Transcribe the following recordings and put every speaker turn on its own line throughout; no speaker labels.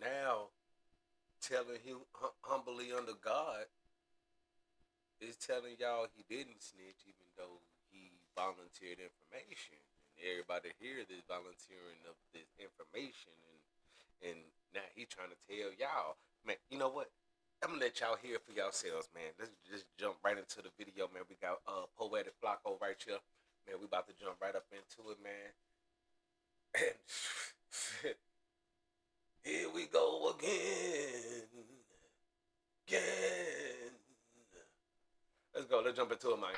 now telling him humbly under God is telling y'all he didn't snitch, even though he volunteered information, and everybody here is volunteering of this information, and now he trying to tell y'all, man. You know what? I'm gonna let y'all hear it for yourselves, man. Let's just jump right into the video, man. We got Poetic Flocko right here, man. We about to jump right up into it, man. And here we go again. Again. Let's go. Let's jump into it, man.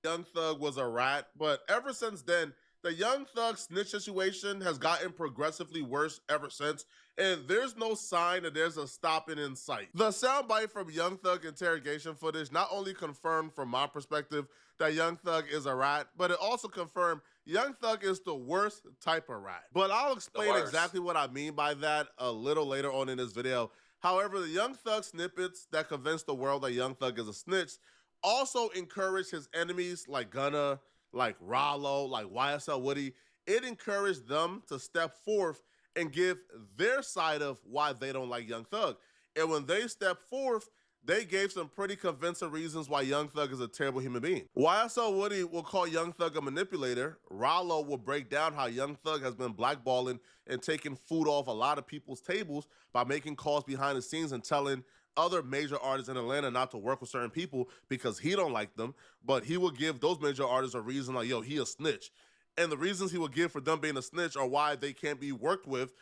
Young Thug was a rat, but ever since then, the Young Thug snitch situation has gotten progressively worse ever since, and there's no sign that there's a stopping in sight. The soundbite from Young Thug interrogation footage not only confirmed from my perspective that Young Thug is a rat, but it also confirmed Young Thug is the worst type of rat. But I'll explain exactly what I mean by that a little later on in this video. However, the Young Thug snippets that convince the world that Young Thug is a snitch also encouraged his enemies like Gunna, like Rollo, like YSL Woody. It encouraged them to step forth and give their side of why they don't like Young Thug. And when they stepped forth, they gave some pretty convincing reasons why Young Thug is a terrible human being. YSL Woody will call Young Thug a manipulator. Rollo will break down how Young Thug has been blackballing and taking food off a lot of people's tables by making calls behind the scenes and telling other major artists in Atlanta not to work with certain people because he don't like them, but he will give those major artists a reason like, yo, he a snitch. And the reasons he will give for them being a snitch or why they can't be worked with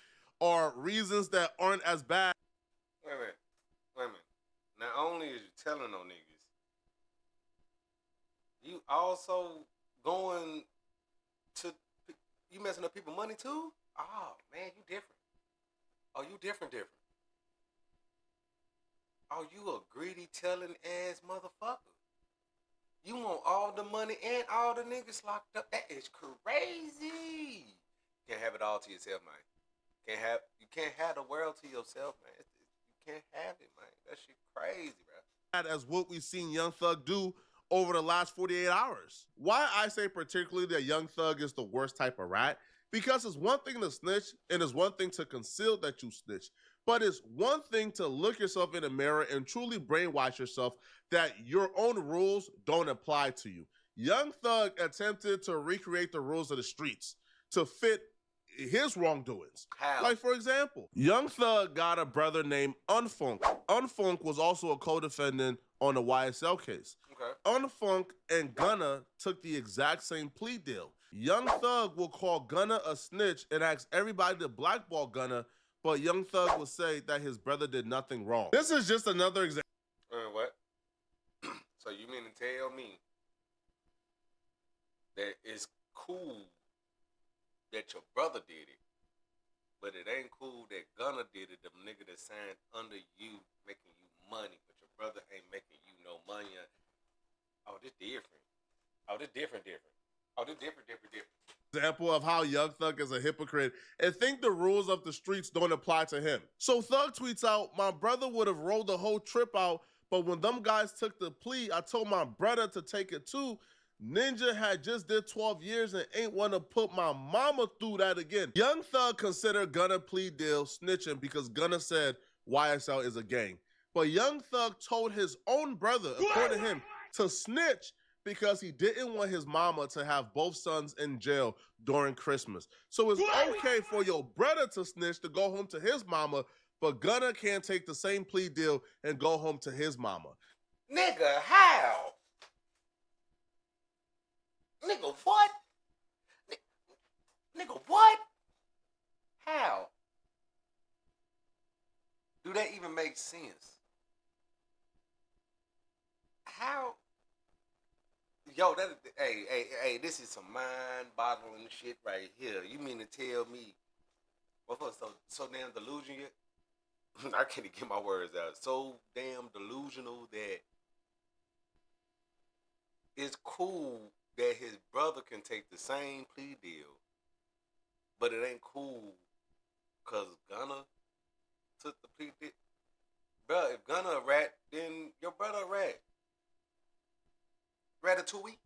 are reasons that aren't as bad.
Wait a minute. Wait a minute. Not only is you telling on niggas, you also going to, you messing up people's money too? Oh, man, you different. Oh, you different. Oh, you a greedy telling ass motherfucker. You want all the money and all the niggas locked up. That is crazy. Can't have it all to yourself, man. You can't have the world to yourself, man. You can't have it, man. That shit crazy, bro.
As what we've seen Young Thug do over the last 48 hours. Why I say particularly that Young Thug is the worst type of rat? Because it's one thing to snitch and it's one thing to conceal that you snitch. But it's one thing to look yourself in the mirror and truly brainwash yourself that your own rules don't apply to you. Young Thug attempted to recreate the rules of the streets to fit his wrongdoings.
How?
Like, for example, Young Thug got a brother named Unfunk. Unfunk was also a co-defendant on the YSL case.
Okay.
Unfunk and Gunna took the exact same plea deal. Young Thug will call Gunna a snitch and ask everybody to blackball Gunna, but Young Thug will say that his brother did nothing wrong. This is just another example.
What? So you mean to tell me that it's cool that your brother did it, but it ain't cool that Gunna did it, the nigga that signed under you, making you money, but your brother ain't making you no money? Oh, this different. Oh, this different. Oh, this different.
Example of how Young Thug is a hypocrite and think the rules of the streets don't apply to him. So Thug tweets out, my brother would have rolled the whole trip out, but when them guys took the plea, I told my brother to take it too. Ninja had just did 12 years and ain't want to put my mama through that again. Young Thug considered Gunna plea deal snitching because Gunna said YSL is a gang. But Young Thug told his own brother, according to him, to snitch because he didn't want his mama to have both sons in jail during Christmas. So it's okay for your brother to snitch to go home to his mama, but Gunna can't take the same plea deal and go home to his mama.
Nigga, how? Nigga, what? Nigga, what? How? Do that even make sense? How? Yo, hey, this is some mind-boggling shit right here. You mean to tell me, so damn delusion yet? I can't even get my words out. So damn delusional that it's cool that his brother can take the same plea deal, but it ain't cool because Gunna took the plea deal. Bro, if Gunna a rat, then your brother a rat. Ratatouille.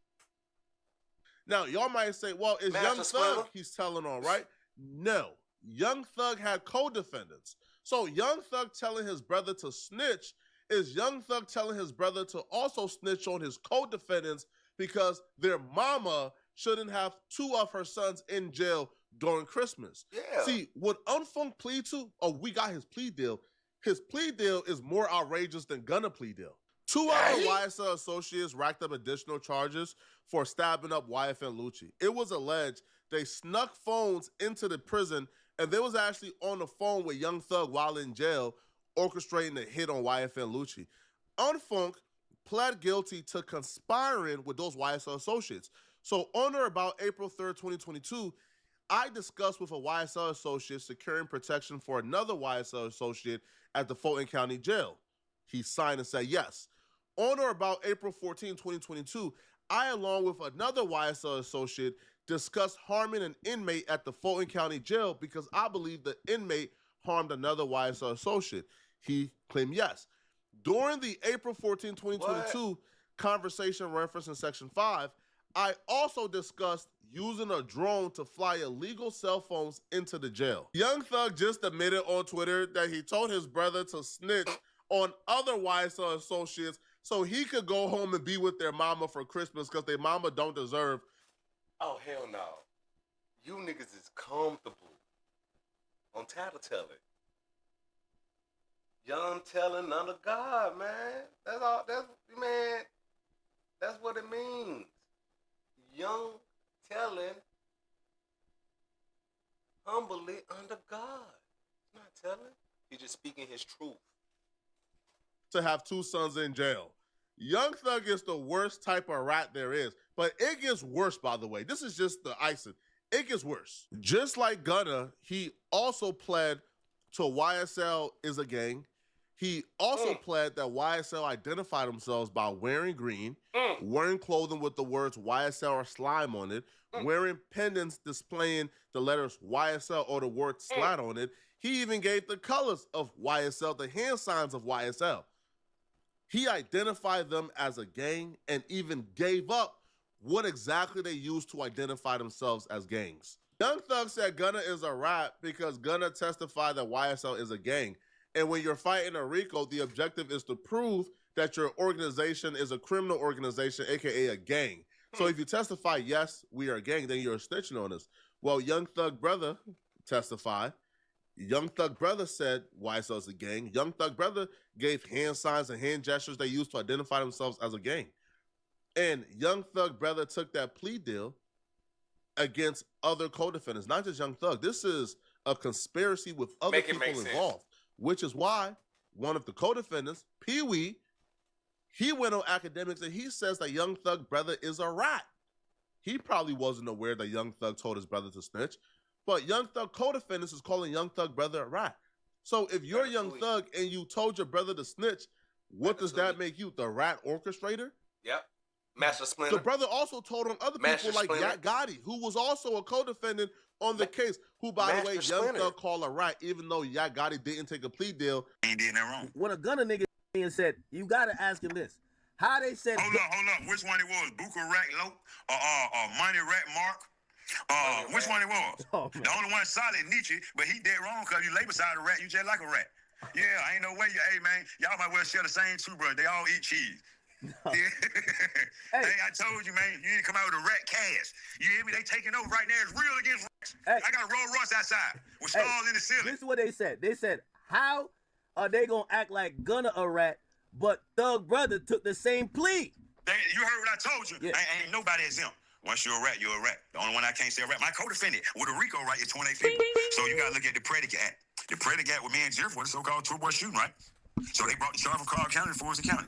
Now, y'all might say, well, it's
Master
Young Thug
Splinter.
he's telling on, right? No. Young Thug had co-defendants. So Young Thug telling his brother to snitch is Young Thug telling his brother to also snitch on his co-defendants because their mama shouldn't have two of her sons in jail during Christmas.
Yeah.
See, what Unfunk plead to, we got his plea deal. His plea deal is more outrageous than Gunna plea deal. Two other YSL associates racked up additional charges for stabbing up YFN Lucci. It was alleged they snuck phones into the prison and they was actually on the phone with Young Thug while in jail, orchestrating a hit on YFN Lucci. Unfunk pled guilty to conspiring with those YSL associates. So on or about April 3rd, 2022, I discussed with a YSL associate securing protection for another YSL associate at the Fulton County Jail. He signed and said yes. On or about April 14, 2022, I, along with another YSL associate, discussed harming an inmate at the Fulton County Jail because I believe the inmate harmed another YSL associate. He claimed yes. During the April 14, 2022 conversation referenced in Section 5, I also discussed using a drone to fly illegal cell phones into the jail. Young Thug just admitted on Twitter that he told his brother to snitch on other YSL associates so he could go home and be with their mama for Christmas because their mama don't deserve.
Oh, hell no. You niggas is comfortable on tattletale. Young telling under God, man. That's all. That's what it means. Young telling humbly under God. He's not telling. He's just speaking his truth.
To have two sons in jail. Young Thug is the worst type of rat there is. But it gets worse, by the way. This is just the icing. It gets worse. Just like Gunna, he also pled to YSL is a gang. He also pled that YSL identified themselves by wearing green, wearing clothing with the words YSL or slime on it, wearing pendants displaying the letters YSL or the word slat on it. He even gave the colors of YSL, the hand signs of YSL. He identified them as a gang and even gave up what exactly they used to identify themselves as gangs. Young Thug said Gunna is a rat because Gunna testified that YSL is a gang. And when you're fighting a RICO, the objective is to prove that your organization is a criminal organization, aka a gang. So if you testify, yes, we are a gang, then you're snitching on us. Well, Young Thug brother testified. Young Thug brother said YSL is a gang. Young Thug brother gave hand signs and hand gestures they used to identify themselves as a gang. And Young Thug brother took that plea deal against other co-defendants, not just Young Thug. This is a conspiracy with other people involved, which is why one of the co-defendants, Pee Wee, he went on academics and he says that Young Thug brother is a rat. He probably wasn't aware that Young Thug told his brother to snitch, but Young Thug co-defendants is calling Young Thug brother a rat. So if you're Young Thug and you told your brother to snitch, what does that make you, the rat orchestrator?
Yep. Master Splinter.
The brother also told on other people like Yak Gotti, who was also a co-defendant on the case, who, by the way, Young Thug called a rat, even though Yak Gotti didn't take a plea deal.
Ain't did nothing wrong.
When a Gunna nigga said, you got to ask him this. How they said...
Hold up. Which one it was? Buka Rat Lope or Money Rat Mark? Which one it was?
Oh,
the only one solid, Nietzsche, but he dead wrong because you lay beside a rat, you just like a rat. Yeah, ain't no way. Hey, man, y'all might well share the same toothbrush. They all eat cheese. No. Yeah. Hey, I told you, man, you need to come out with a rat cast. You hear me? They taking over right now. It's real against rats.
Hey.
I got a Rolls Royce outside with stars in the ceiling.
This is what they said. They said, how are they going to act like Gunna a rat, but Thug brother took the same plea?
You heard what I told you.
Yeah.
Ain't nobody exempt. Once you're a rat, you're a rat. The only one I can't say a rat. My co-defendant with a RICO right is 28 people. So you got to look at the predicate act. The predicate with me and Jeff was the so-called two-boy shooting, right? So they brought the charge from Cobb County to Forest County.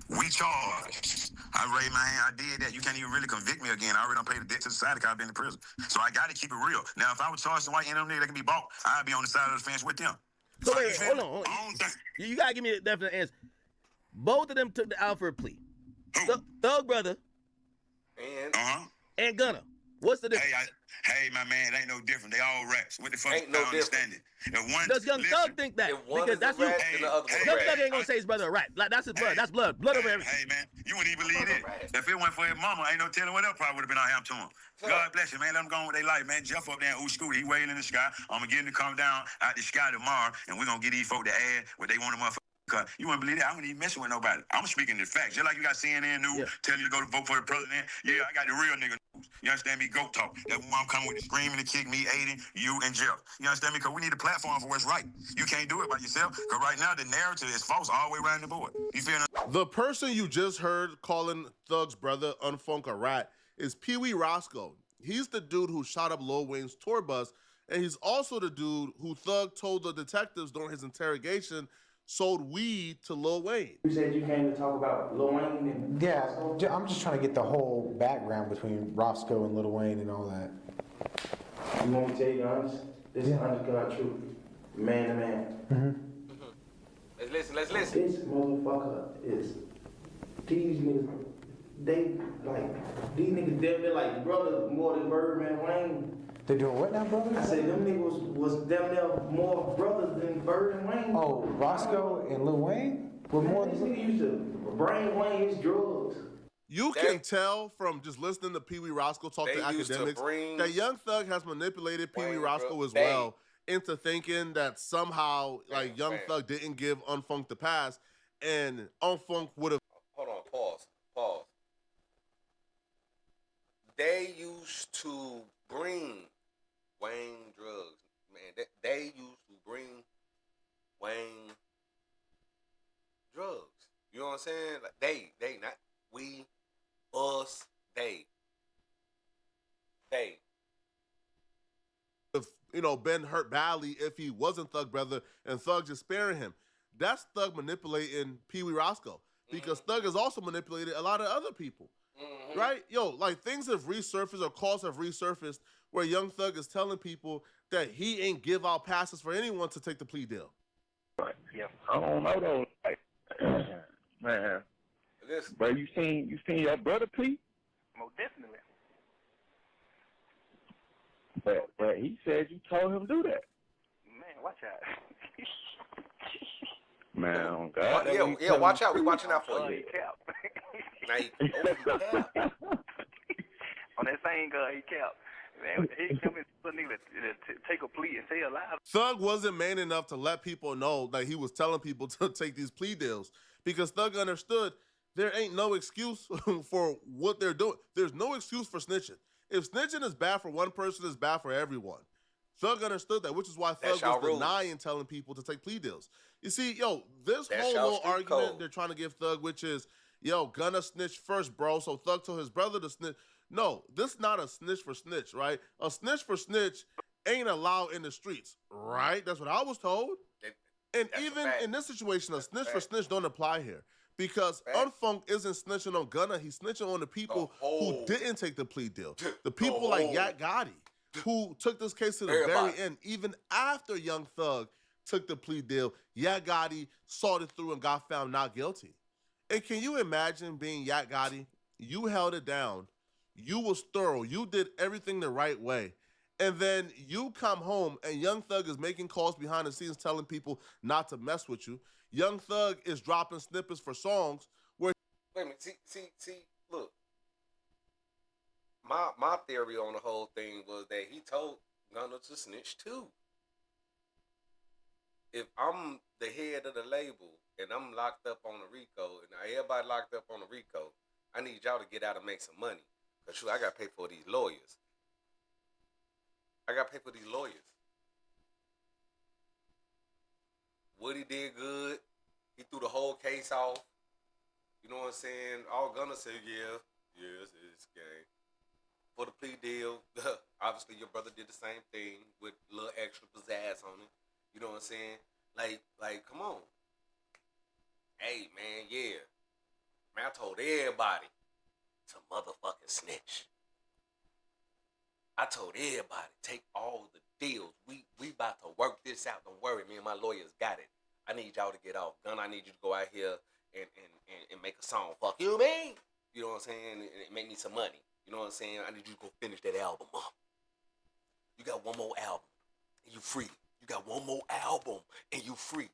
We charged. I raised my hand. I did that. You can't even really convict me again. I already don't pay the debt to society because I've been in prison. So I got to keep it real. Now, if I was charged some white NM nigga that can be bought, I'd be on the side of the fence with them.
So wait, hold on. You got to give me a definite answer. Both of them took the Alfred plea. Thug brother
and
Gunna. What's the difference?
Hey, my man, it ain't no different. They all rats. What the fuck?
Ain't no
I understand it. If one,
Does Young
listen,
Thug think that?
If one
Because
is
that's
a
you.
rat, then the other one's a
Young
rat.
Thug ain't gonna say his brother a rat. Like, that's his blood. That's blood. Blood over everything.
Hey, man, you wouldn't even believe it.
Right.
If it went for his mama, ain't no telling what else probably would have been out here to him. God bless you, man. Let them go on with their life, man. Jeff up there in Scooter, he waiting in the sky. I'm gonna get him to come down out the sky tomorrow, and we're gonna get these folk to add what they want to motherfucker. You wouldn't believe that. I wouldn't even messing with nobody. I'm speaking the facts. Just like you got CNN news telling you to go to vote for the president. Yeah, I got the real nigga news. You understand me? Go talk. That mom coming with the screaming to kick me, Aiden, you, and Jeff. You understand me? Because we need a platform for what's right. You can't do it by yourself. Because right now, the narrative is false all the way around the board. You feel me?
The person you just heard calling Thug's brother Unfunk a rat is Pee Wee Roscoe. He's the dude who shot up Lil Wayne's tour bus, and he's also the dude who Thug told the detectives during his interrogation sold weed to Lil Wayne.
You said you came to talk about Lil Wayne and...
Yeah, I'm just trying to get the whole background between Roscoe and Lil Wayne and all that.
You want me to tell you the honest? This is honest God truth. Man to man.
Let's listen.
This motherfucker is... These niggas, these niggas they're like brothers more than Birdman Wayne.
They're doing what now, brother?
I said them niggas was damn near more brothers than Bird and Wayne.
Oh, Roscoe and Lil Wayne were more
This
than...
nigga used to bring Wayne his drugs.
You can tell from just listening to Pee Wee Roscoe talk to academics that Young Thug has manipulated Pee Wee Roscoe as well into thinking that somehow like Young Thug didn't give Unfunk the pass, and Unfunk would have.
Hold on, pause. They used to bring Wayne drugs, man. They used to bring Wayne drugs. You know what I'm saying? Like they not we, us, they.
Been hurt badly if he wasn't Thug brother and Thug just sparing him. That's Thug manipulating Pee Wee Roscoe because Thug has also manipulated a lot of other people, right? Like things have resurfaced or calls have resurfaced where Young Thug is telling people that he ain't give out passes for anyone to take the plea deal.
Yeah, I don't know though. Like, man, but you seen your brother plea?
Most definitely.
But he said you told him to do that.
Man, watch out.
Man, oh God.
Yeah, watch out. We watching out for you.
He capped.
He capped.
On that same guy, he capped. Man, he come in for a nigga to take a plea and say a lie.
Thug wasn't man enough to let people know that he was telling people to take these plea deals because Thug understood there ain't no excuse for what they're doing. There's no excuse for snitching. If snitching is bad for one person, it's bad for everyone. Thug understood that, which is why Thug was denying telling people to take plea deals. You see, this whole little argument they're trying to give Thug, which is, gonna snitch first, bro. So Thug told his brother to snitch. No, this is not a snitch for snitch, right? A snitch for snitch ain't allowed in the streets, right? That's what I was told. And even in this situation, a snitch for snitch don't apply here. Because Unfunk isn't snitching on Gunna, he's snitching on the people who didn't take the plea deal. The people like Yak Gotti, who took this case to the very end, even after Young Thug took the plea deal, Yak Gotti saw it through and got found not guilty. And can you imagine being Yak Gotti? You held it down. You was thorough. You did everything the right way. And then you come home and Young Thug is making calls behind the scenes telling people not to mess with you. Young Thug is dropping snippets for songs where...
Wait a minute. See, look. My theory on the whole thing was that he told Gunna to snitch too. If I'm the head of the label and I'm locked up on the RICO, and everybody locked up on the RICO, I need y'all to get out and make some money. Because I got to pay for these lawyers. Woody did good. He threw the whole case off. You know what I'm saying? All Gunna said, it's game. For the plea deal, obviously your brother did the same thing with a little extra pizzazz on it. You know what I'm saying? Like, come on. Hey, man, yeah. Man, I told everybody to motherfucking snitch. I told everybody, take all the deals. We about to work this out. Don't worry, me and my lawyers got it. I need y'all to get off. Gunna, I need you to go out here and make a song. Fuck you, man. You know what I'm saying? And make me some money. You know what I'm saying? I need you to go finish that album up. You got one more album and you free. You got one more album and you free.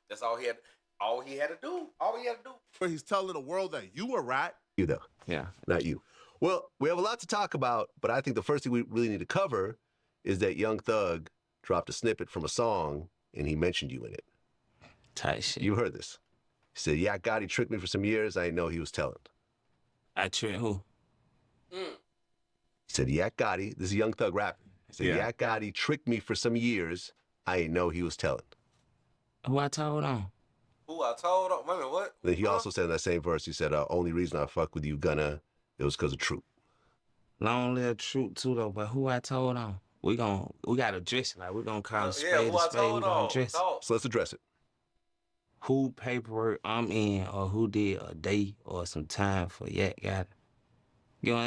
That's all he had. All he had to do. All he had to do.
Where he's telling the world that you a rat.
You though.
Yeah.
Not you. Well, we have a lot to talk about, but I think the first thing we really need to cover is that Young Thug dropped a snippet from a song and he mentioned you in it.
Tight shit.
You heard this. He said, yeah, God, he tricked me for some years. I didn't know he was telling.
I tricked who?
He said, Yak Gotti, this is Young Thug rapping. He said, Yak Gotti tricked me for some years. I didn't know he was telling.
Who I told on?
Who I told on? Wait a minute, what?
Then he also said in that same verse, he said, only reason I fuck with you, Gunna, it was because of Truth.
Long live Truth too though, but who I told on? We gotta address it. Like, we're gonna call a spade a spade. We gonna address it.
So let's address it.
Who paperwork I'm in or who did a day or some time for Yak Gotti. You know what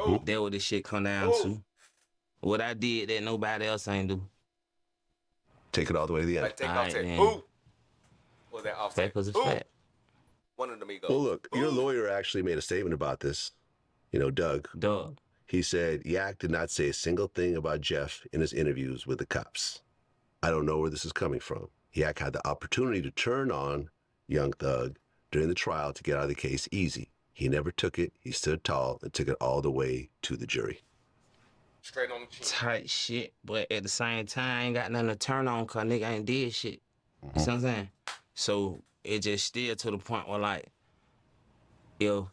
I mean? That what this shit come down to. What I did that nobody else ain't do.
Take it all the way to the end.
Like, take
All
off
right,
that.
then.
Who? Was that offset?
Fact was a fact.
One of them go.
Well, look, your lawyer actually made a statement about this. You know, Doug. He said, Yak did not say a single thing about Jeff in his interviews with the cops. I don't know where this is coming from. Yak had the opportunity to turn on Young Thug during the trial to get out of the case easy. He never took it. He stood tall and took it all the way to the jury.
Straight on the chin.
Tight shit, but at the same time, I ain't got nothing to turn on because nigga ain't did shit. You see what I'm saying? So it just still to the point where, like, if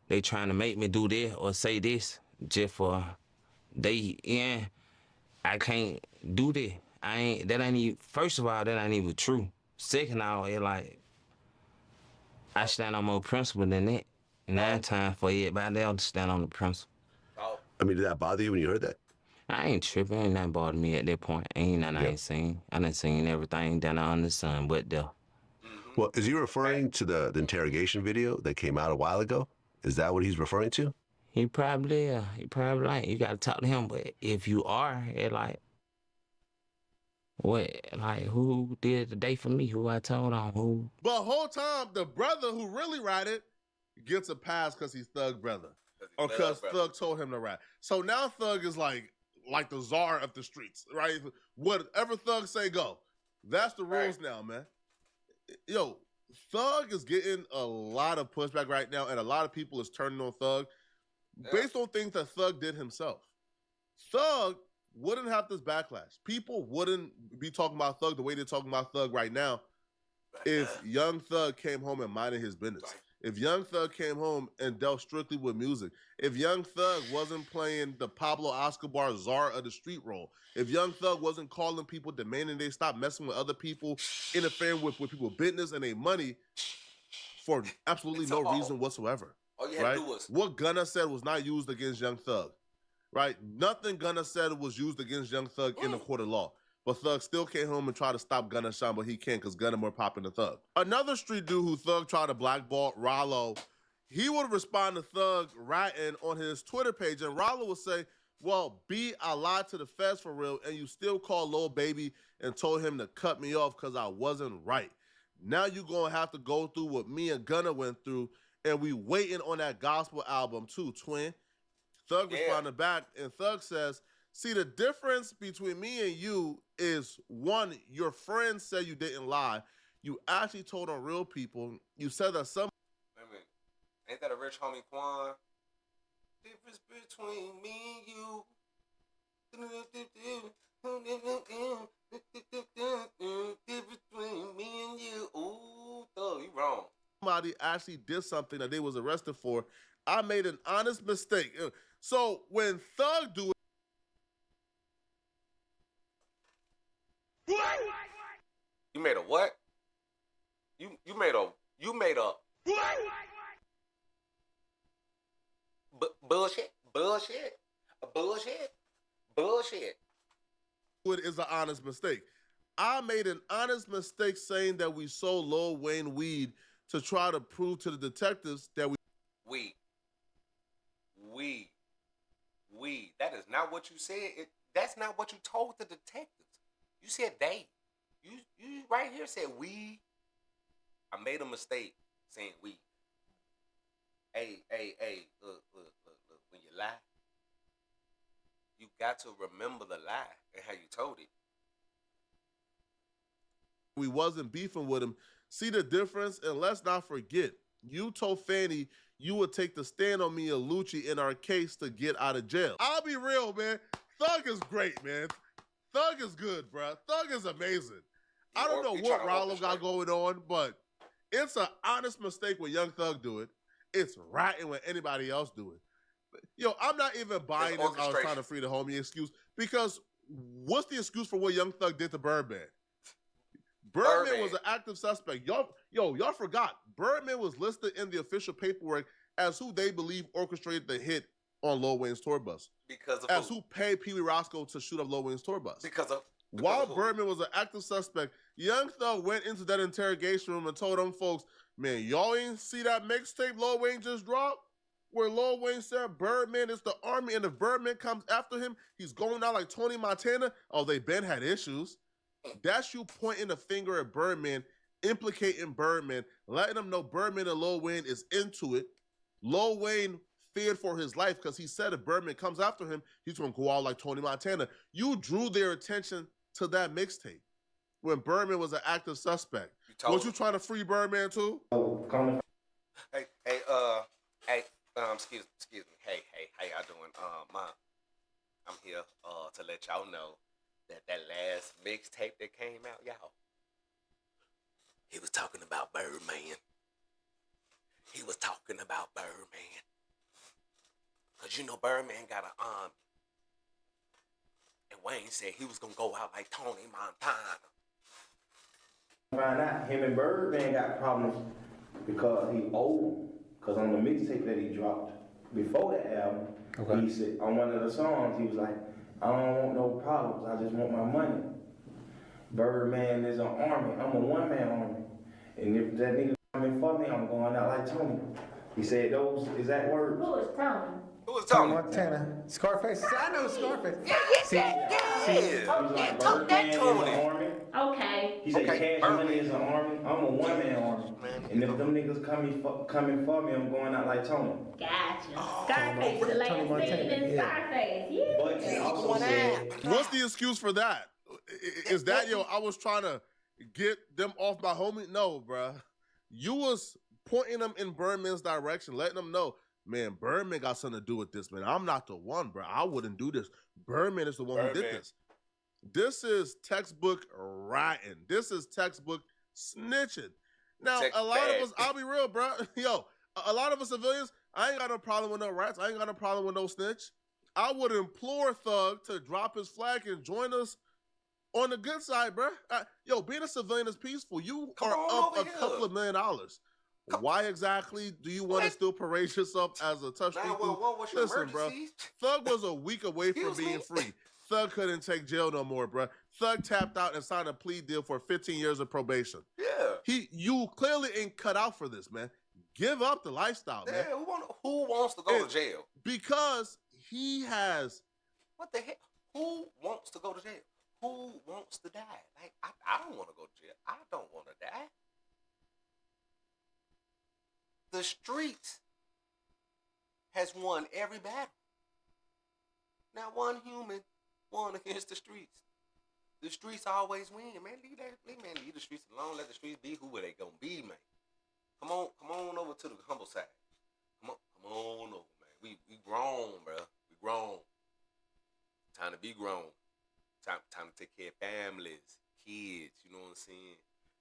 they trying to make me do this or say this just for I can't do that. That ain't even, first of all, that ain't even true. Second of all, it like, I stand on more principle than that. 9 times for everybody else to stand on the principle.
I mean, did that bother you when you heard that?
I ain't tripping. Ain't nothing bothered me at that point. Ain't nothing I ain't seen. I done seen everything down under the sun but there.
Well, is he referring to the interrogation video that came out a while ago? Is that what he's referring to?
He probably is. He probably ain't. You gotta talk to him. But if you are, it like, what? Like, who did the day for me? Who I told on? Who?
But whole time, the brother who really rat it gets a pass because he's Thug brother. Or because Thug told him to rat. So now Thug is like the czar of the streets, right? Whatever Thug say, go. That's the rules now, man. Yo, Thug is getting a lot of pushback right now, and a lot of people is turning on Thug based on things that Thug did himself. Thug wouldn't have this backlash. People wouldn't be talking about Thug the way they're talking about Thug right now if Young Thug came home and minded his business. If Young Thug came home and dealt strictly with music, if Young Thug wasn't playing the Pablo Escobar czar of the street role, if Young Thug wasn't calling people, demanding they stop messing with other people, interfering with people's business and their money for absolutely no reason whatsoever.
All you had to do was...
What Gunna said was not used against Young Thug, right? Nothing Gunna said was used against Young Thug in the court of law. But Thug still came home and tried to stop Gunna Shine, but he can't because Gunna more popping than Thug. Another street dude who Thug tried to blackball, Rollo, he would respond to Thug ratting on his Twitter page, and Rollo would say, well, B, I lied to the feds for real, and you still called Lil Baby and told him to cut me off because I wasn't right. Now you going to have to go through what me and Gunna went through, and we waiting on that gospel album too, twin. Thug responded back, and Thug says, see, the difference between me and you is, one, your friends said you didn't lie. You actually told on real people. You said that some...
Wait a minute. Ain't that a rich homie Quan? Difference between me and you. Difference between me and you. Ooh, Thug, you wrong.
Somebody actually did something that they was arrested for. I made an honest mistake. So when Thug do it,
you made a what? You made a bullshit.
it is an honest mistake. I made an honest mistake saying that we sold Lil Wayne weed to try to prove to the detectives that
weed. That is not what you said. That's not what you told the detectives. You said they. You right here said we. I made a mistake saying we. Hey, look. When you lie, you got to remember the lie and how you told it.
We wasn't beefing with him. See the difference? And let's not forget, you told Fanny you would take the stand on me and Lucci in our case to get out of jail. I'll be real, man. Thug is great, man. Thug is good, bro. Thug is amazing. I don't know what Rollo got going on, but it's an honest mistake when Young Thug do it. It's ratting when anybody else do it. Yo, I'm not even buying this I was trying to free the homie excuse, because what's the excuse for what Young Thug did to Birdman? Birdman was an active suspect. Y'all forgot. Birdman was listed in the official paperwork as who they believe orchestrated the hit on Lil Wayne's tour bus.
Because of
as who paid Pee Wee Roscoe to shoot up Lil Wayne's tour bus.
Because
While Birdman was an active suspect, Young Thug went into that interrogation room and told them folks, man, y'all ain't see that mixtape Lil Wayne just dropped? Where Lil Wayne said Birdman is the army, and if Birdman comes after him, he's going out like Tony Montana. Oh, they been had issues. That's you pointing a finger at Birdman, implicating Birdman, letting them know Birdman and Lil Wayne is into it. Lil Wayne feared for his life because he said if Birdman comes after him, he's going to go out like Tony Montana. You drew their attention to that mixtape when Birdman was an active suspect. Was you trying to free Birdman too?
Hey, excuse me. Hey, how y'all doing? I'm here to let y'all know that last mixtape that came out, y'all. He was talking about Birdman. He was talking about Birdman. Cause you know Birdman got an army. And Wayne said he was gonna go out like Tony Montana.
Find out him and Birdman got problems because he old. Cause on the mixtape that he dropped before the album, he said on one of the songs he was like, I don't want no problems, I just want my money. Birdman is an army, I'm a one-man army. And if that nigga coming for me, I'm going out like Tony. He said those exact words.
Who is Tony?
Who is Tony?
Montana. Scarface. I know Scarface.
Talk that Tony.
Okay.
He said Cash Money is an army, I'm a one-man army. And if them niggas coming for me, I'm going out like Tony.
Gotcha. Scarface, the last scene in Scarface. Yeah.
But he also said,
what's the excuse for that? Is that, I was trying to get them off my homie? No, bruh. You was pointing them in Birdman's direction, letting them know, man, Birdman got something to do with this, man. I'm not the one, bro. I wouldn't do this. Birdman is the one who did this. This is textbook ratting. This is textbook snitching. Now, a lot of us, I'll be real, bro. A lot of us civilians, I ain't got no problem with no rats. I ain't got no problem with no snitch. I would implore Thug to drop his flag and join us on the good side, bro. Being a civilian is peaceful. You are up a couple of $1 million. Why exactly do you want to still parade yourself as a touch people? Listen, bro. Thug was a week away from being free. Thug couldn't take jail no more, bro. Thug tapped out and signed a plea deal for 15 years of probation.
Yeah.
You clearly ain't cut out for this, man. Give up the lifestyle, man.
Who wants to go to jail?
Because he has...
What the heck? Who wants to go to jail? Who wants to die? Like, I don't want to go to jail. I don't want to die. The streets has won every battle. Not one human won against the streets. The streets always win, man. Leave the streets alone. Let the streets be who they gonna be, man. Come on over to the humble side. Come on over, man. We grown, bro. We grown. Time to be grown. Time to take care of families, kids. You know what I'm saying?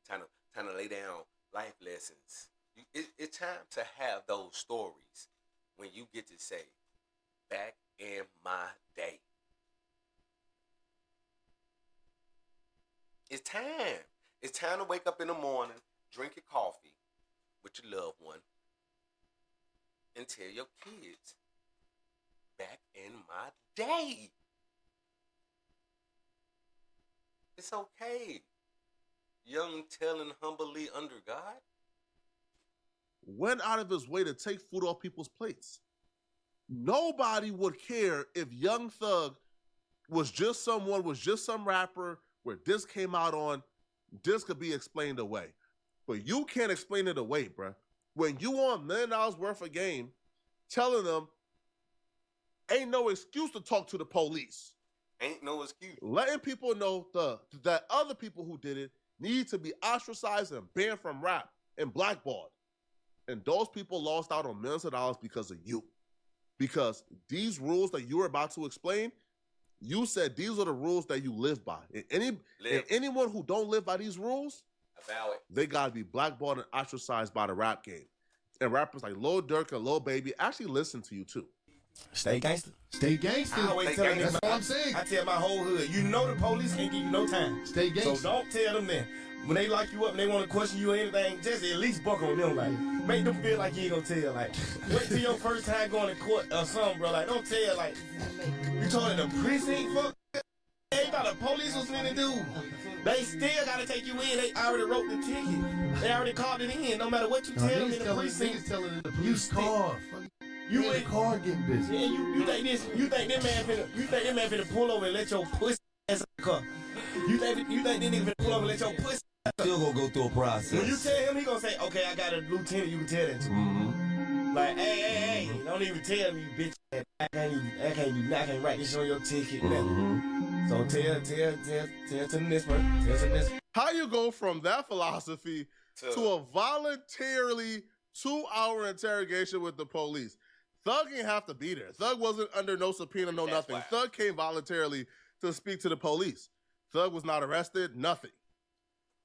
Time to lay down life lessons. It's time to have those stories when you get to say, back in my day. It's time. It's time to wake up in the morning, drink your coffee with your loved one, and tell your kids, back in my day. It's okay. Young, telling humbly under God.
Went out of his way to take food off people's plates. Nobody would care if Young Thug was just some rapper where this came out on, this could be explained away. But you can't explain it away, bruh. When you want $1 million worth of game, telling them ain't no excuse to talk to the police.
Ain't no excuse.
Letting people know that other people who did it need to be ostracized and banned from rap and blackballed. And those people lost out on millions of dollars because of you. Because these rules that you were about to explain, you said these are the rules that you live by. And anyone who don't live by these rules, they got to be blackballed and ostracized by the rap game. And rappers like Lil Durk and Lil Baby actually listen to you too.
Stay gangster.
Stay gangster.
I always tell them,
that's all I'm saying.
I tell my whole hood, you know the police can't give you no time.
Stay gangster.
So don't tell them that. When they lock you up and they want to question you or anything, just at least buck on them. Like, make them feel like you ain't gonna tell. Like, wait till your first time going to court or something, bro. Like, don't tell. Like, you told the precinct, fuck. They thought the police was finna do. They still gotta take you in. They already wrote the ticket. They already called it in. No matter what you tell them in the precinct,
telling the police car.
You
in the car getting busy.
Yeah, you think that man finna pull over and let your pussy ass in the car. You think that nigga finna pull over and let your pussy
still gonna go through a process.
When you tell him, he gonna say, okay, I got a lieutenant, you can tell that to. Mm-hmm. Like, hey, don't even tell me, you bitch. I can't write this shit on your ticket. Mm-hmm. So tell to this person. Tell to this.
How you go from that philosophy to a voluntarily 2-hour interrogation with the police? Thug didn't have to be there. Thug wasn't under no subpoena, nothing. Why. Thug came voluntarily to speak to the police. Thug was not arrested, nothing.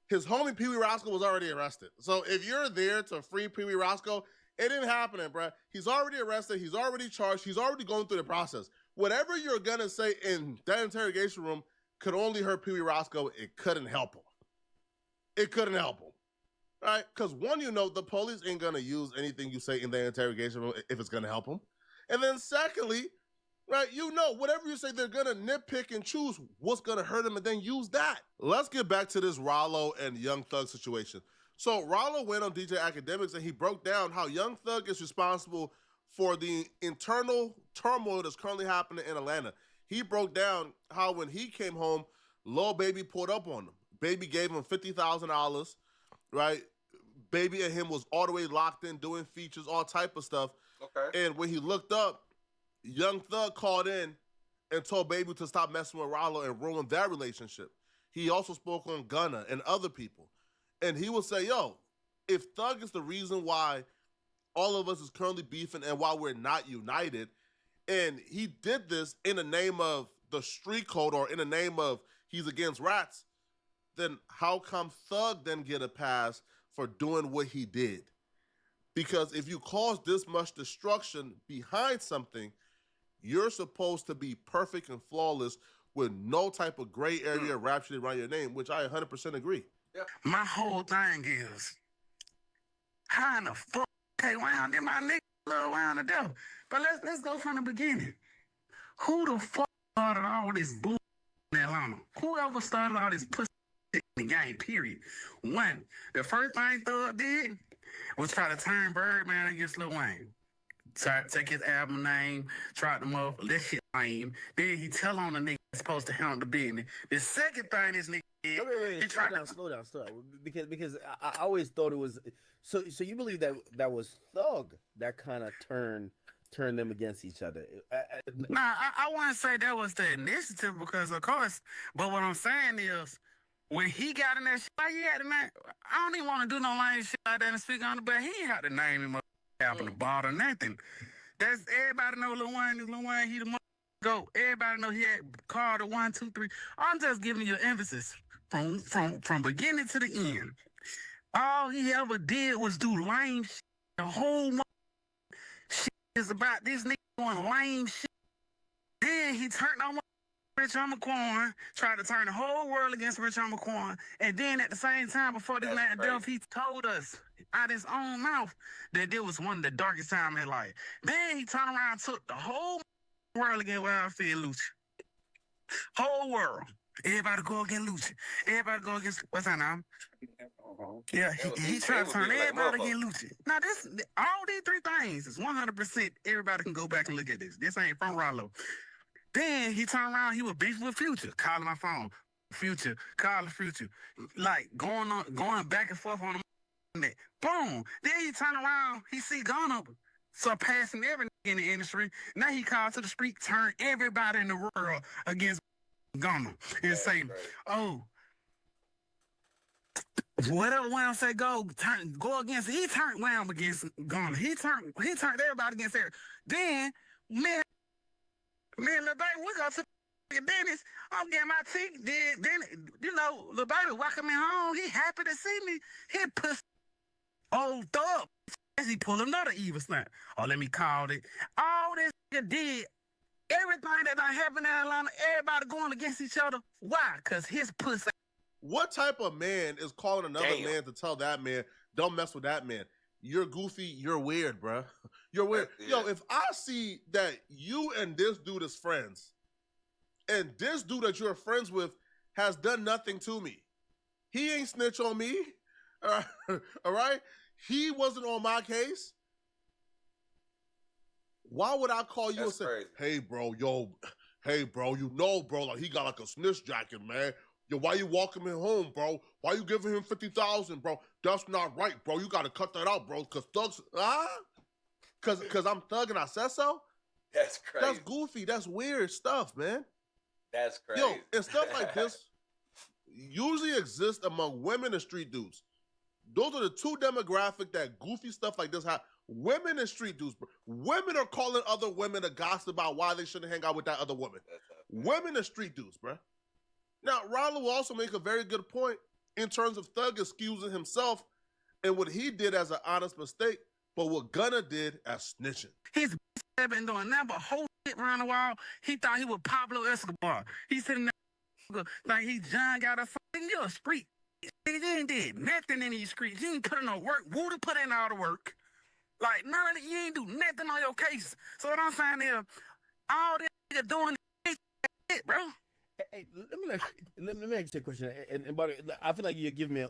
His homie Pee Wee Roscoe was already arrested. So if you're there to free Pee Wee Roscoe, it didn't happen, bro. He's already arrested. He's already charged. He's already going through the process. Whatever you're going to say in that interrogation room could only hurt Pee Wee Roscoe. It couldn't help him. It couldn't help him. Right? Because one, the police ain't going to use anything you say in the interrogation room if it's going to help them. And then secondly, right, whatever you say, they're going to nitpick and choose what's going to hurt them and then use that. Let's get back to this Rollo and Young Thug situation. So Rollo went on DJ Academics and he broke down how Young Thug is responsible for the internal turmoil that's currently happening in Atlanta. He broke down how when he came home, Lil Baby pulled up on him. Baby gave him $50,000. Right? Baby and him was all the way locked in, doing features, all type of stuff. Okay. And when he looked up, Young Thug called in and told Baby to stop messing with Rollo and ruin their relationship. He also spoke on Gunna and other people. And he would say, yo, if Thug is the reason why all of us is currently beefing and why we're not united, and he did this in the name of the street code or in the name of he's against rats, then how come Thug then get a pass for doing what he did? Because if you cause this much destruction behind something, you're supposed to be perfect and flawless with no type of gray area rap shit around your name, which I 100% agree.
Yeah. My whole thing is, how in the fuck wound in my nigga little wound to death? But let's go from the beginning. Who the fuck started all this bull in Atlanta? Whoever started all this pussy in the game, period. One, the first thing Thug did was try to turn Birdman against Lil Wayne. Try to take his album name, try to move, that shit lame. Then he tell on the nigga that's supposed to handle the business. The second thing this nigga did,
wait, slow down. Because I always thought it was so you believe that was Thug that kind of turned them against each other?
Nah, I wouldn't say that was the initiative because of course, but what I'm saying is when he got in that shit, like he had to name, I don't even want to do no lame shit like that and speak on it, but he had to name him up on the ball or nothing. That's everybody know Lil Wayne is Lil Wayne, he the go. Everybody know he had Carter 1, 2, 3. I'm just giving you emphasis from beginning to the end. All he ever did was do lame shit. The whole shit is about this nigga doing lame shit. Then he turned on Rich Homie, tried to turn the whole world against Rich Homie, and then at the same time, before this man death, he told us out his own mouth that it was one of the darkest times in his life. Then he turned around and took the whole world against Wild Fed Lucci. Whole world. Everybody go against Lucci. Everybody go against, what's that name? Yeah, he tried to turn everybody against Lucci. Now, all these three things is 100%. Everybody can go back and look at this. This ain't from Rollo. Then he turned around, he was beefing with Future, calling my phone. Future, calling Future. Like, going back and forth on the that. Boom. Then he turn around, he see Gunna surpassing every nigga in the industry. Now he called to the street, turn everybody in the world against Gunna and say, oh, whatever Wham say go against, he turned Wham against Gunna. He turned everybody against her. Then me and Lil Baby, we go to the dentist. I'm getting my teeth. Then you know, Lil Baby welcome me home. He happy to see me. He pussy old up. He pull another evil snap. Oh, let me call it. All this nigga did. Everything that done happened in Atlanta, everybody going against each other. Why? Because his pussy.
What type of man is calling another man to tell that man, don't mess with that man? You're goofy. You're weird, bro. You're weird. Yo, if I see that you and this dude is friends, and this dude that you're friends with has done nothing to me, he ain't snitch on me. All right? He wasn't on my case. Why would I call you and say, hey, bro, you know, bro, like he got like a snitch jacket, man. Yo, why you walking him home, bro? Why you giving him $50,000, bro? That's not right, bro. You got to cut that out, bro. Because thugs, Because I'm thug and I said so?
That's crazy.
That's goofy. That's weird stuff, man.
That's crazy.
Yo, and stuff like this usually exists among women and street dudes. Those are the two demographics that goofy stuff like this have. Women and street dudes, bro. Women are calling other women to gossip about why they shouldn't hang out with that other woman. Women and street dudes, bro. Now, Ronald will also make a very good point in terms of Thug excusing himself and what he did as an honest mistake, but what Gunna did as snitching.
His been doing that, but whole shit around the wall. He thought he was Pablo Escobar. He sitting there like he John got a fucking, you're a street. He ain't did nothing in these streets. You ain't put in no work. Woody put in all the work. Like, none of it, you ain't do nothing on your case. So what I'm saying is, all this nigga doing shit, bro.
Hey, let me ask you a question. And I feel like you're giving me,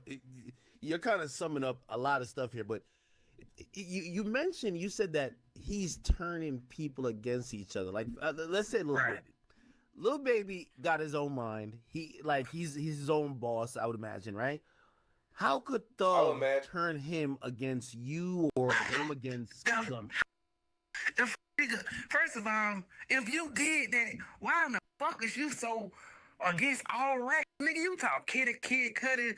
you're kind of summing up a lot of stuff here, but you said that he's turning people against each other. Like, let's say Lil Baby got his own mind. He's his own boss, I would imagine, right? How could Thug turn him against you or him against them?
First of all, if you did that, why in the fuck is you so against all rat? Nigga, you talk kid cutting.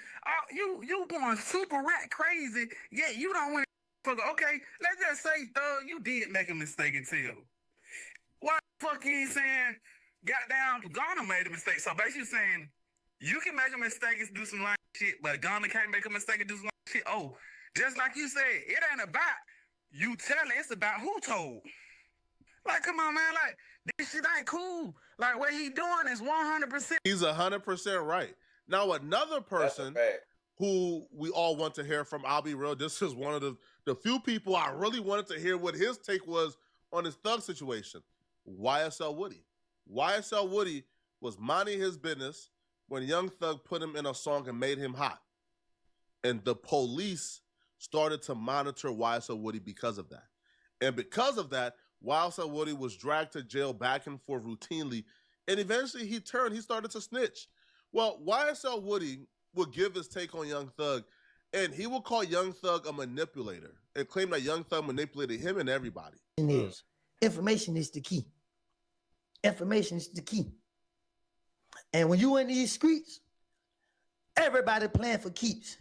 You going super rat crazy. Yeah, you don't want to. Okay, let's just say, Thug, you did make a mistake and tell. Why the fuck you ain't saying, goddamn, Gunna made a mistake? So basically saying, you can make a mistake and do some lying shit, but Gunna can't make a mistake and do some lying shit. Oh, just like you said, it ain't about you telling, it's about who told. Like, come on, man, like, this shit ain't cool. Like, what he doing is 100%.
He's 100% right. Now, another person who we all want to hear from, I'll be real, this is one of the few people I really wanted to hear what his take was on his Thug situation. YSL Woody. YSL Woody was minding his business when Young Thug put him in a song and made him hot. And the police started to monitor YSL Woody because of that. And because of that, YSL Woody was dragged to jail back and forth routinely. And eventually he started to snitch. Well, YSL Woody would give his take on Young Thug, and he would call Young Thug a manipulator and claim that Young Thug manipulated him and everybody.
Information is the key. Information is the key. And when you in these streets, everybody playing for keeps.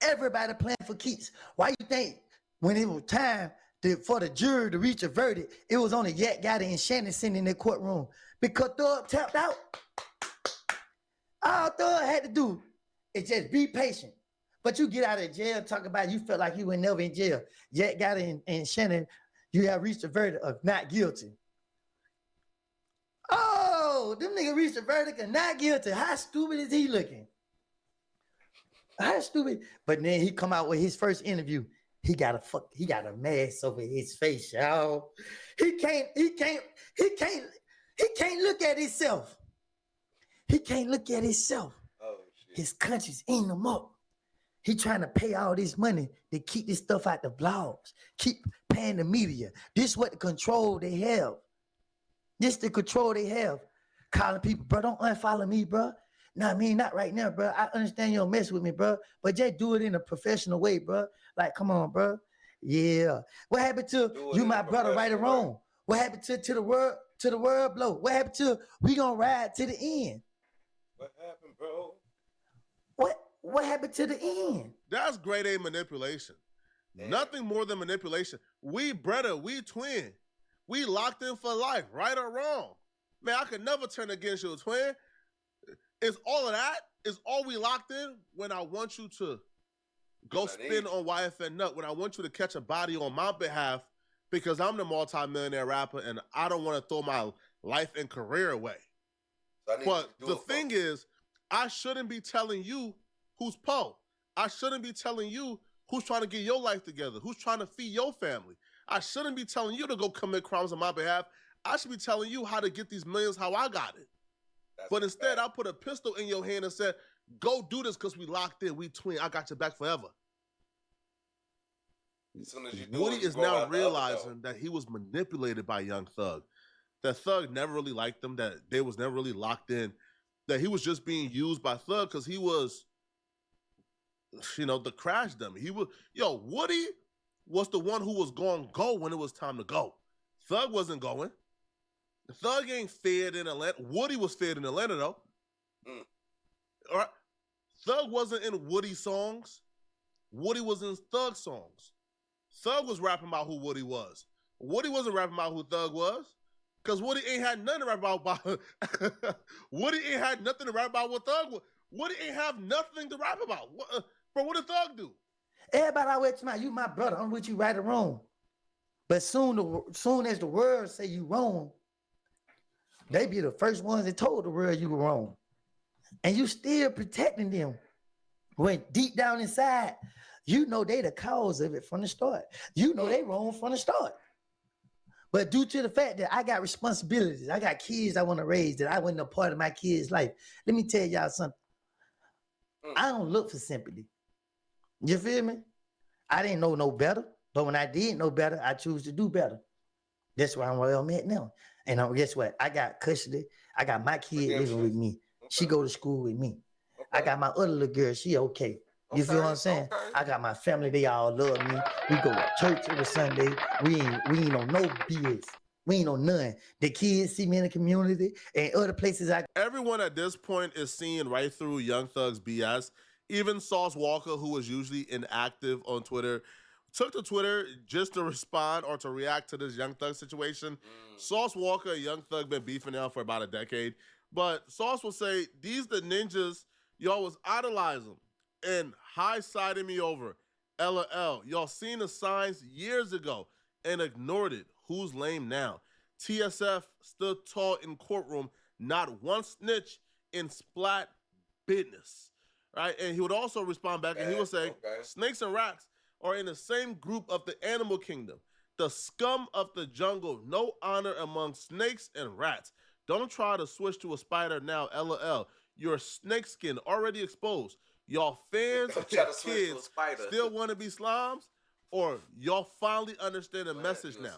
Everybody playing for keeps. Why you think when it was time for the jury to reach a verdict, it was only Yak Gotti and Shannon sitting in the courtroom? Because Thug tapped out. All Thug had to do is just be patient. But you get out of jail, talk about you felt like you were never in jail. Yak Gotti and Shannon, you have reached a verdict of not guilty. Oh, them niggas reached a verdict of not guilty. How stupid is he looking? How stupid? But then he come out with his first interview. He got a mask over his face, y'all. He can't look at himself. He can't look at himself.
Oh, shit.
His conscience eating him up. He trying to pay all this money to keep this stuff out the blogs, keep paying the media. This is what the control they have. This the control they have. Calling people, bro, don't unfollow me, bro. No, I mean, not right now, bro. I understand you don't mess with me, bro. But just do it in a professional way, bro. Like, come on, bro. Yeah. What happened to you, my brother, right or wrong? What happened to the world, blow? What happened to we gonna ride to the end?
What happened, bro?
What happened to the end?
That's grade A manipulation. Damn. Nothing more than manipulation. We brother, we twin. We locked in for life, right or wrong. Man, I could never turn against you, twin. Is all of that? Is all we locked in when I want you to go spin on YFN Nut, when I want you to catch a body on my behalf because I'm the multi-millionaire rapper and I don't want to throw my life and career away. So but the thing is, I shouldn't be telling you who's Poe. I shouldn't be telling you who's trying to get your life together, who's trying to feed your family. I shouldn't be telling you to go commit crimes on my behalf. I should be telling you how to get these millions how I got it. But instead, I put a pistol in your hand and said, go do this because we locked in, we twin, I got your back forever.
As soon as you do
Woody is now realizing that he was manipulated by Young Thug. That Thug never really liked him, that they was never really locked in, that he was just being used by Thug because he was, you know, the crash dummy. Woody was the one who was going to go when it was time to go. Thug wasn't going. Thug ain't fed in Atlanta. Woody was fed in Atlanta, though. All right. Thug wasn't in Woody's songs. Woody was in Thug songs. Thug was rapping about who Woody was. Woody wasn't rapping about who Thug was. Because Woody ain't had nothing to rap about. Woody ain't had nothing to rap about what Thug was. Woody ain't have nothing to rap about. What did Thug do?
Everybody always tell me, you my brother, I'm with you right or wrong. But soon as the world say you wrong, they be the first ones that told the world you were wrong. And you still protecting them. When deep down inside, you know they the cause of it from the start. You know they wrong from the start. But due to the fact that I got responsibilities, I got kids I want to raise, that I wasn't a part of my kids' life. Let me tell y'all something. I don't look for sympathy. You feel me? I didn't know no better. But when I did know better, I choose to do better. That's why I'm where I'm at now. And guess what? I got custody. I got my kid living with me. She go to school with me. I got my other little girl. She okay. You feel what I'm saying? I got my family. They all love me. We go to church every Sunday. We ain't on no BS. We ain't on none. The kids see me in the community and other places.
Everyone at this point is seeing right through Young Thug's BS. Even Sauce Walker, who was usually inactive on Twitter, took to Twitter just to respond or to react to this Young Thug situation. Sauce Walker and Young Thug been beefing now for about a decade. But Sauce will say, these the ninjas, y'all was idolizing and high-siding me over. LOL. Y'all seen the signs years ago and ignored it. Who's lame now? TSF stood tall in courtroom, not one snitch in splat business. Right? And he would also respond back and he would say, snakes and rats are in the same group of the animal kingdom. The scum of the jungle, no honor among snakes and rats. Don't try to switch to a spider now, LOL. Your snake skin already exposed. Y'all fans and kids still want to be slimes? Or y'all finally understand the message now?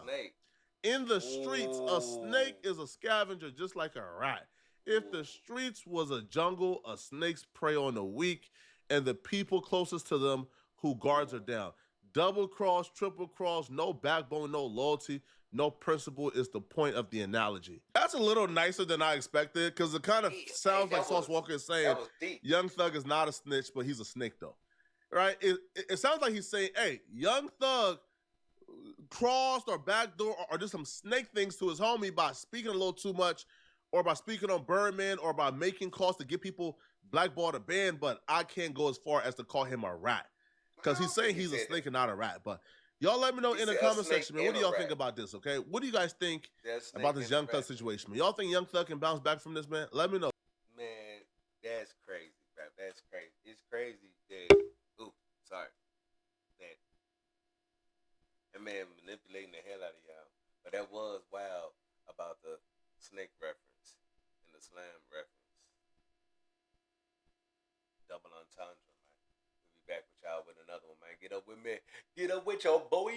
In the streets, a snake is a scavenger just like a rat. If the streets was a jungle, a snakes prey on the weak and the people closest to them who guards are down. Double cross, triple cross, no backbone, no loyalty, no principle is the point of the analogy. That's a little nicer than I expected because it kind of sounds like Sauce Walker is saying Young Thug is not a snitch, but he's a snake though, right? It sounds like he's saying, hey, Young Thug crossed or backdoor or did some snake things to his homie by speaking a little too much or by speaking on Birdman or by making calls to get people blackballed a band, but I can't go as far as to call him a rat. Because he's saying he's a snake and not a rat. But y'all let me know in the comment section, man. What do y'all think about this, okay? What do you guys think about this Young Thug situation, man? Y'all think Young Thug can bounce back from this, man? Let me know.
Man, that's crazy, bro. That's crazy. It's crazy that, that man manipulating the hell out of y'all. But that was wild about the snake reference and the slam reference. Double entendre. Back with y'all with another one, man. Get up with me. Get up with your boy.